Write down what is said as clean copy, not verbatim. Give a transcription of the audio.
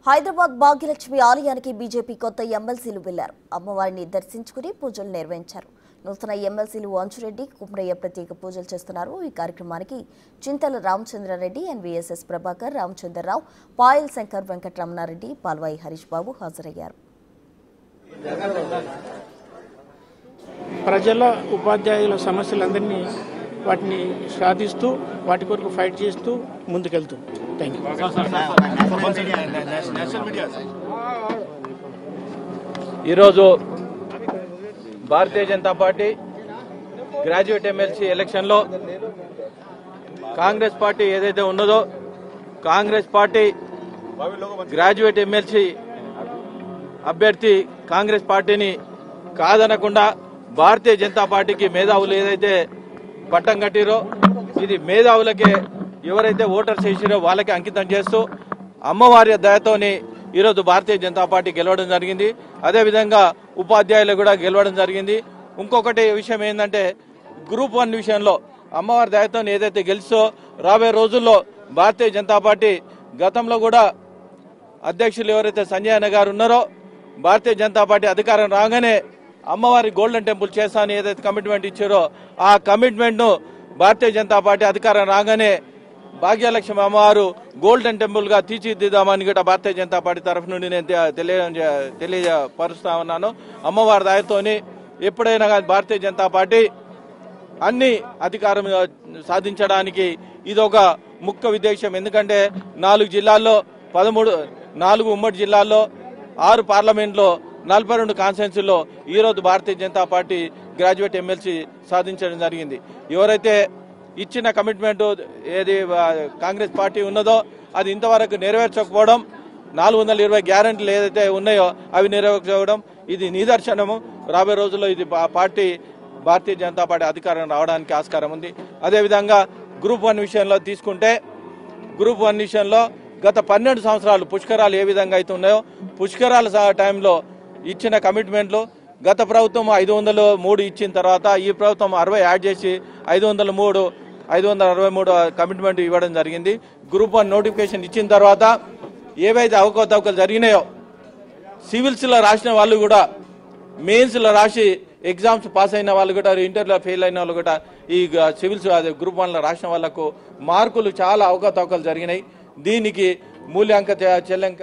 హైదరాబాద్ భాగ్యలక్ష్మి ఆలయానికి బీజేపీ కొత్త ఎమ్మెల్సీలు వెళ్లారు. అమ్మవారిని దర్శించుకుని పూజలు నిర్వహించారు. నూతన ఎమ్మెల్సీలు అంచురెడ్డి, కుమ్రయ్య ప్రత్యేక పూజలు చేస్తున్నారు. ఈ కార్యక్రమానికి చింతల రామచంద్రారెడ్డి, ఎన్వీఎస్ఎస్ ప్రభాకర్, రామచంద్రరావు, పాయల్ శంకర్, వెంకటరమణారెడ్డి, పాల్వాయి హరీష్ బాబు హాజరయ్యారు. ప్రజల ఉపాధ్యాయుల సమస్యలందరినీ వాటిని సాధిస్తూ వాటి కొరకు ఫైట్ చేస్తూ ముందుకెళ్తాం. Thank you. ఈరోజు Bharatiya Janata party graduate MLC ఎలక్షన్లో కాంగ్రెస్ పార్టీ ఏదైతే ఉన్నదో కాంగ్రెస్ పార్టీ గ్రాడ్యుయేట్ ఎమ్మెల్సీ అభ్యర్థి కాంగ్రెస్ పార్టీని కాదనకుండా భారతీయ జనతా పార్టీకి మేధావులు ఏదైతే పట్టం కట్టిరో ఇది మేధావులకే ఎవరైతే ఓటర్స్ చేసిరో వాళ్ళకి అంకితం చేస్తూ అమ్మవారి దయతోని ఈరోజు భారతీయ జనతా పార్టీ గెలవడం జరిగింది. అదేవిధంగా ఉపాధ్యాయులు కూడా గెలవడం జరిగింది. ఇంకొకటి విషయం ఏంటంటే గ్రూప్ 1 విషయంలో అమ్మవారి దయతో ఏదైతే గెలిచో రాబోయే రోజుల్లో భారతీయ జనతా పార్టీ గతంలో కూడా అధ్యక్షులు ఎవరైతే సంజయ్ అన్న గారు ఉన్నారో భారతీయ జనతా పార్టీ అధికారం రాగానే అమ్మవారి గోల్డెన్ టెంపుల్ చేస్తానని ఏదైతే కమిట్మెంట్ ఇచ్చారో ఆ కమిట్మెంట్ ను భారతీయ జనతా పార్టీ అధికారం రాగానే భాగ్యలక్ష్మి అమ్మవారు గోల్డెన్ టెంపుల్ గా తీర్చిదిద్దామని కూడా భారతీయ జనతా పార్టీ తరఫు నుండి నేను తెలియపరుస్తా ఉన్నాను. అమ్మవారి దయతోని ఎప్పుడైనా కానీ భారతీయ జనతా పార్టీ అన్ని అధికారం సాధించడానికి ఇది ఒక ముఖ్య ఉద్దేశం. ఎందుకంటే 4 జిల్లాల్లో 4 ఉమ్మడి జిల్లాల్లో 6 పార్లమెంట్లో 42 కాన్స్టిట్యున్సీల్లో ఈరోజు Bharatiya Janata party graduate MLC సాధించడం జరిగింది. ఎవరైతే ఇచ్చిన కమిట్మెంట్ ఏది కాంగ్రెస్ పార్టీ ఉన్నదో అది ఇంతవరకు నెరవేర్చకపోవడం, 420 గ్యారెంటీలు ఏదైతే ఉన్నాయో అవి నెరవేర్చకపోవడం ఇది నిదర్శనము. రాబోయే రోజుల్లో ఇది భారతీయ జనతా పార్టీ అధికారం రావడానికి ఆస్కారం ఉంది. అదేవిధంగా గ్రూప్ 1 విషయంలో తీసుకుంటే గ్రూప్ 1 విషయంలో గత 12 సంవత్సరాలు పుష్కరాలు ఏ విధంగా అయితే ఉన్నాయో పుష్కరాల టైంలో ఇచ్చిన కమిట్మెంట్లు గత ప్రభుత్వం 503 ఇచ్చిన తర్వాత ఈ ప్రభుత్వం 60 యాడ్ చేసి 563 కమిట్మెంట్ ఇవ్వడం జరిగింది. గ్రూప్ 1 నోటిఫికేషన్ ఇచ్చిన తర్వాత ఏవైతే అవకతవకలు జరిగినాయో సివిల్స్లో రాసిన వాళ్ళు కూడా మెయిన్స్లో రాసి ఎగ్జామ్స్ పాస్ అయిన వాళ్ళు కూడా ఇంటర్లో ఫెయిల్ అయిన వాళ్ళు కూడా ఈ సివిల్స్ గ్రూప్ 1లో రాసిన వాళ్లకు మార్కులు చాలా అవకతవకలు జరిగినాయి. దీనికి మూల్యాంక చెల్లంక